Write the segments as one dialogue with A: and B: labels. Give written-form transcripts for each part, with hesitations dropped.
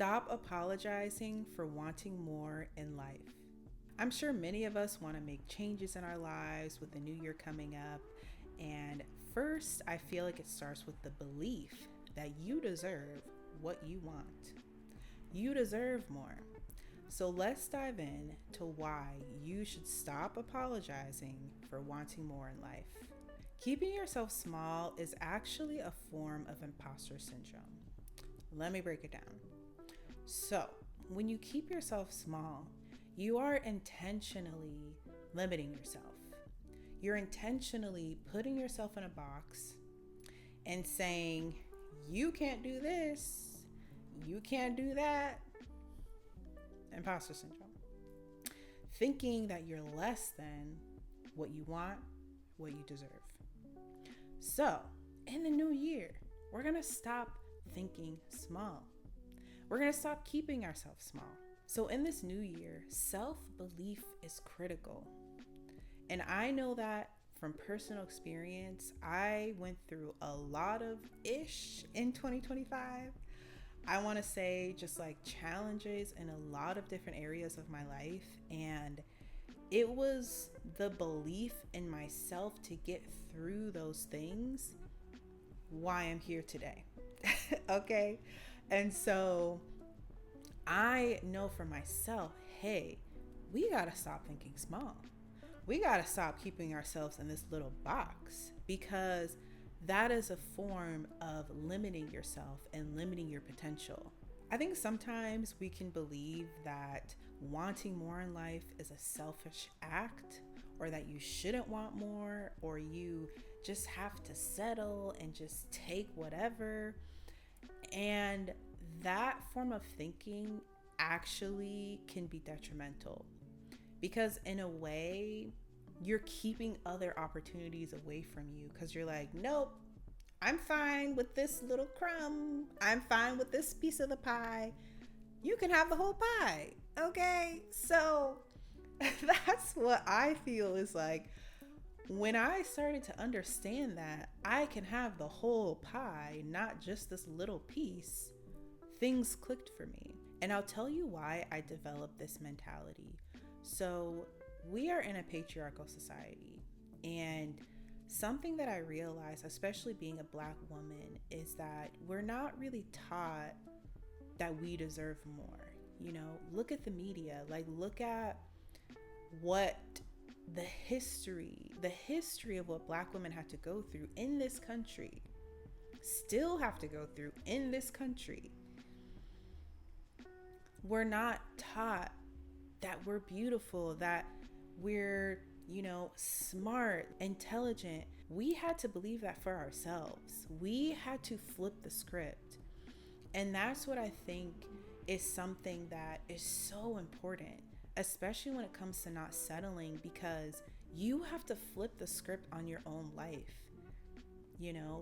A: Stop apologizing for wanting more in life. I'm sure many of us want to make changes in our lives with the new year coming up. And first, I feel like it starts with the belief that you deserve what you want. You deserve more. So let's dive in to why you should stop apologizing for wanting more in life. Keeping yourself small is actually a form of imposter syndrome. Let me break it down. So, when you keep yourself small, you are intentionally limiting yourself. You're intentionally putting yourself in a box and saying, you can't do this, you can't do that. Imposter syndrome. Thinking that you're less than what you want, what you deserve. So, in the new year, we're going to stop thinking small. We're going to stop keeping ourselves small. So in this new year, self-belief is critical. And I know that from personal experience. I went through a lot of ish in 2025. I want to say just like challenges in a lot of different areas of my life. And it was the belief in myself to get through those things why I'm here today. Okay. And so I know for myself, hey, we got to stop thinking small. We got to stop keeping ourselves in this little box, because that is a form of limiting yourself and limiting your potential. I think sometimes we can believe that wanting more in life is a selfish act, or that you shouldn't want more, or you just have to settle and just take whatever. And that form of thinking actually can be detrimental, because in a way, you're keeping other opportunities away from you, because you're like, nope, I'm fine with this little crumb. I'm fine with this piece of the pie. You can have the whole pie. Okay. So that's what I feel is like, when I started to understand that I can have the whole pie, not just this little piece, things clicked for me. And I'll tell you why I developed this mentality. So we are in a patriarchal society, and something that I realized, especially being a Black woman, is that we're not really taught that we deserve more. You know, look at the media, like look at what the history of what Black women had to go through in this country, still have to go through in this country. We're not taught that we're beautiful, that we're, smart, intelligent. We had to believe that for ourselves. We had to flip the script. And that's what I think is something that is so important, especially when it comes to not settling, because you have to flip the script on your own life.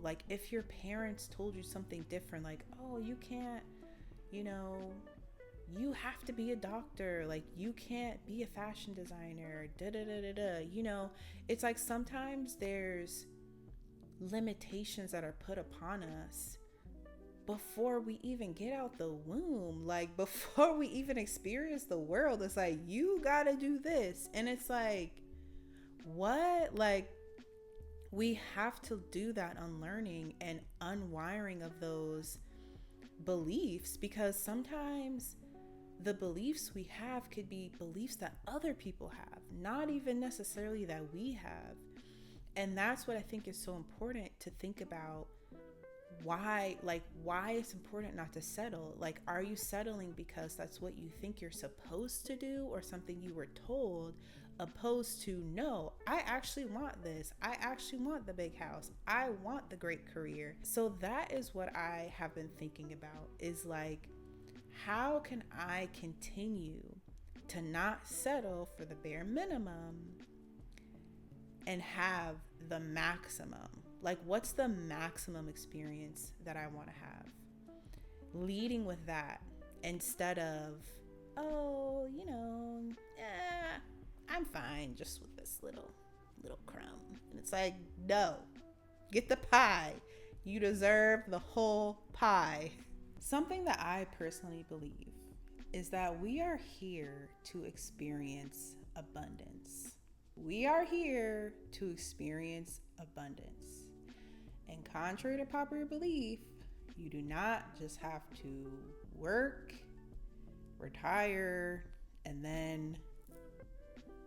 A: Like if your parents told you something different, like, oh, you can't, you have to be a doctor, like you can't be a fashion designer, it's like sometimes there's limitations that are put upon us before we even get out the womb, like before we even experience the world. It's like, you gotta do this, and it's like, what? Like, we have to do that unlearning and unwiring of those beliefs, because sometimes the beliefs we have could be beliefs that other people have, not even necessarily that we have. And that's what I think is so important to think about. Why it's important not to settle. Like, are you settling because that's what you think you're supposed to do, or something you were told, opposed to, no, I actually want this. I actually want the big house. I want the great career. So that is what I have been thinking about, is like, how can I continue to not settle for the bare minimum and have the maximum? Like, what's the maximum experience that I want to have? Leading with that, instead of, oh, I'm fine just with this little crumb. And it's like, no, get the pie. You deserve the whole pie. Something that I personally believe is that we are here to experience abundance. We are here to experience abundance. And contrary to popular belief, you do not just have to work, retire, and then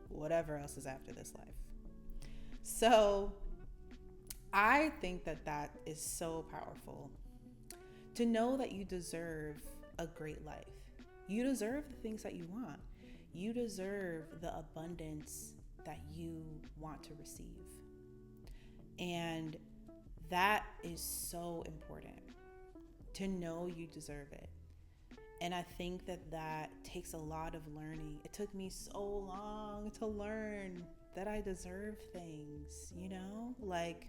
A: whatever else is after this life. So I think that that is so powerful to know that you deserve a great life. You deserve the things that you want. You deserve the abundance that you want to receive. And that is so important, to know you deserve it. And I think that that takes a lot of learning. It took me so long to learn that I deserve things, like,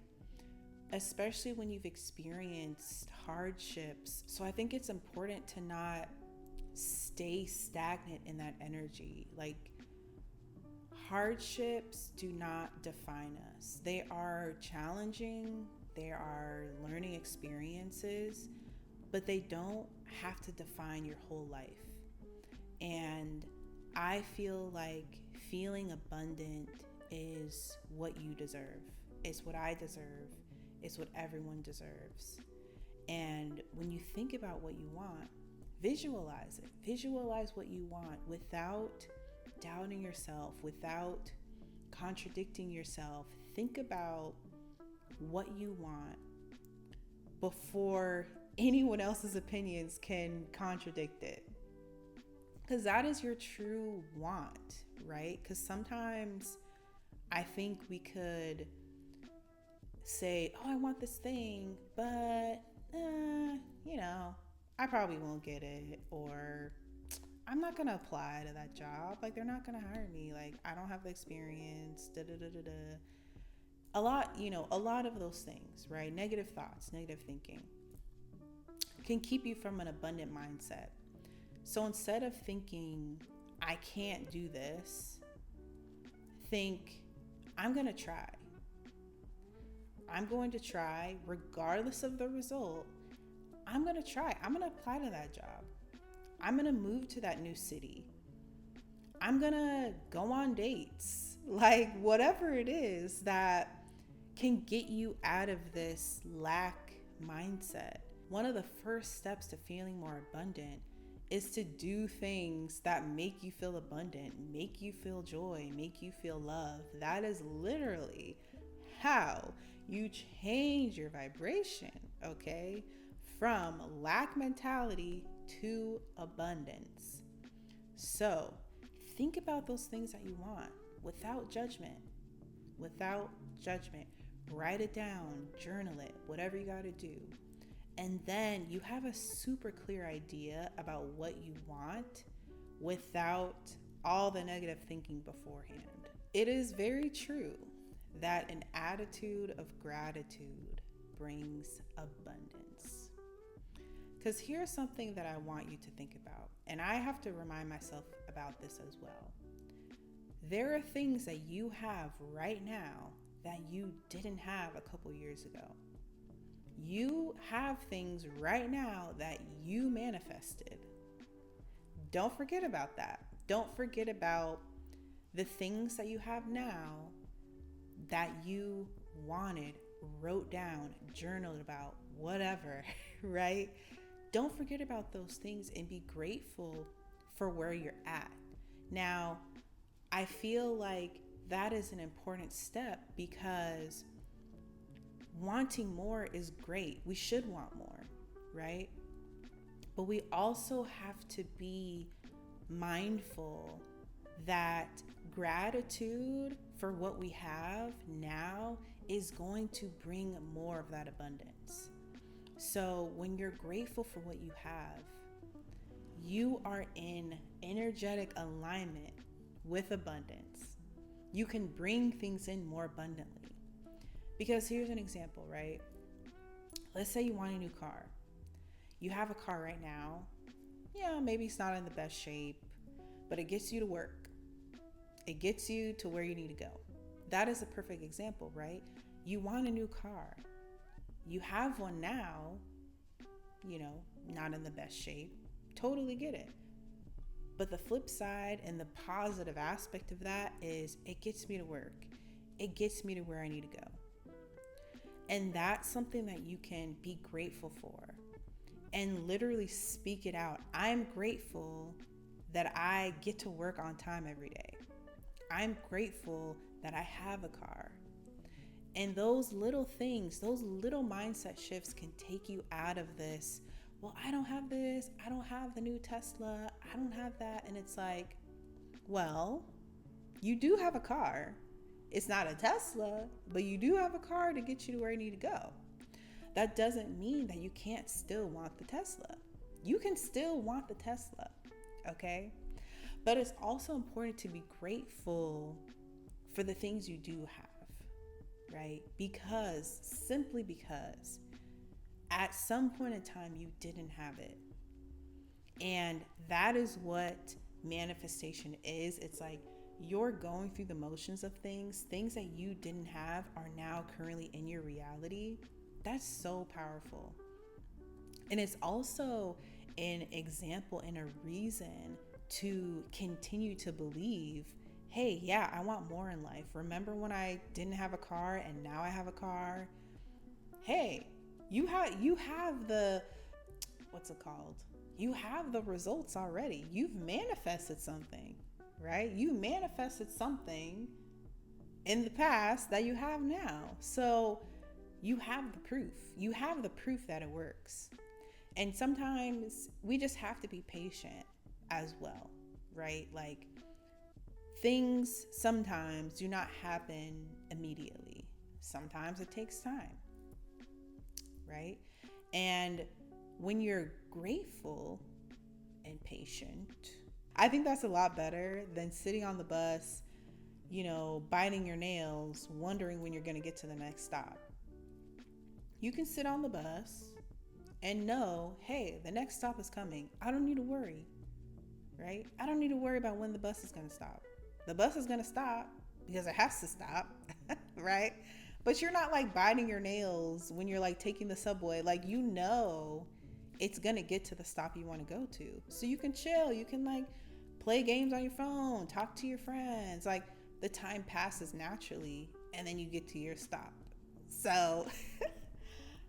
A: especially when you've experienced hardships. So I think it's important to not stay stagnant in that energy. Like, hardships do not define us. They are challenging, they are learning experiences, but they don't have to define your whole life. And I feel like feeling abundant is what you deserve. It's what I deserve. It's what everyone deserves. And when you think about what you want, visualize it. Visualize what you want without doubting yourself, without contradicting yourself. Think about what you want before anyone else's opinions can contradict it. Because that is your true want, right? Because sometimes I think we could say, oh, I want this thing, but, I probably won't get it, or I'm not going to apply to that job. Like, they're not going to hire me. Like, I don't have the experience, A lot of those things, right? Negative thoughts, negative thinking can keep you from an abundant mindset. So instead of thinking, I can't do this, think, I'm going to try. I'm going to try regardless of the result. I'm going to try. I'm going to apply to that job. I'm going to move to that new city. I'm going to go on dates. Like, whatever it is that can get you out of this lack mindset. One of the first steps to feeling more abundant is to do things that make you feel abundant, make you feel joy, make you feel love. That is literally how you change your vibration, okay? From lack mentality to abundance. So think about those things that you want without judgment. Without judgment. Write it down, journal it, whatever you got to do. And then you have a super clear idea about what you want without all the negative thinking beforehand. It is very true that an attitude of gratitude brings abundance. Because here's something that I want you to think about, and I have to remind myself about this as well. There are things that you have right now that you didn't have a couple years ago. You have things right now that you manifested. Don't forget about that. Don't forget about the things that you have now that you wanted, wrote down, journaled about, whatever, right? Don't forget about those things and be grateful for where you're at. Now, I feel like that is an important step because wanting more is great. We should want more, right? But we also have to be mindful that gratitude for what we have now is going to bring more of that abundance. So when you're grateful for what you have, you are in energetic alignment with abundance. You can bring things in more abundantly. Because here's an example, right? Let's say you want a new car. You have a car right now. Yeah, maybe it's not in the best shape, but it gets you to work. It gets you to where you need to go. That is a perfect example, right? You want a new car. You have one now, not in the best shape. Totally get it. But the flip side and the positive aspect of that is it gets me to work. It gets me to where I need to go. And that's something that you can be grateful for and literally speak it out. I'm grateful that I get to work on time every day. I'm grateful that I have a car. And those little things, those little mindset shifts can take you out of this. Well, I don't have this. I don't have the new Tesla. I don't have that. And it's like, well, you do have a car. It's not a Tesla, but you do have a car to get you to where you need to go. That doesn't mean that you can't still want the Tesla. You can still want the Tesla, okay? But it's also important to be grateful for the things you do have, right? Simply because at some point in time you didn't have it. And that is what manifestation is. It's like you're going through the motions of things that you didn't have are now currently in your reality. That's so powerful. And it's also an example and a reason to continue to believe, hey, yeah, I want more in life. Remember when I didn't have a car and now I have a car? Hey, you have the, what's it called? You have the results already. You've manifested something, right? You manifested something in the past that you have now. So you have the proof. You have the proof that it works. And sometimes we just have to be patient as well, right? Like things sometimes do not happen immediately. Sometimes it takes time, right? And when you're grateful and patient, I think that's a lot better than sitting on the bus, biting your nails, wondering when you're going to get to the next stop. You can sit on the bus and know, hey, the next stop is coming. I don't need to worry, right? I don't need to worry about when the bus is going to stop. The bus is going to stop because it has to stop, right? But you're not like biting your nails when you're like taking the subway. Like, it's going to get to the stop you want to go to. So you can chill. You can like play games on your phone, talk to your friends. Like the time passes naturally and then you get to your stop. So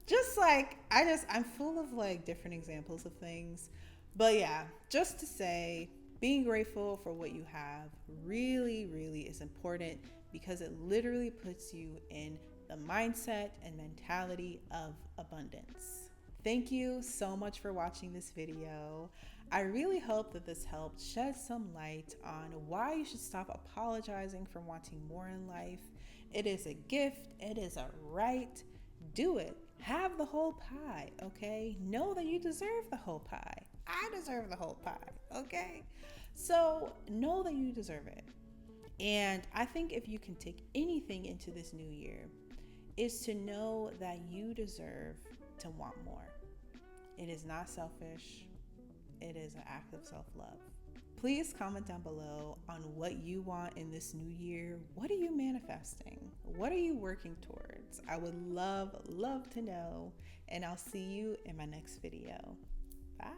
A: just like, I'm full of like different examples of things. But yeah, just to say, being grateful for what you have really, really is important because it literally puts you in the mindset and mentality of abundance. Thank you so much for watching this video. I really hope that this helped shed some light on why you should stop apologizing for wanting more in life. It is a gift. It is a right. Do it. Have the whole pie, okay? Know that you deserve the whole pie. I deserve the whole pie, okay? So know that you deserve it. And I think if you can take anything into this new year, is to know that you deserve to want more. It is not selfish. It is an act of self-love. Please comment down below on what you want in this new year. What are you manifesting? What are you working towards? I would love to know. And I'll see you in my next video. Bye.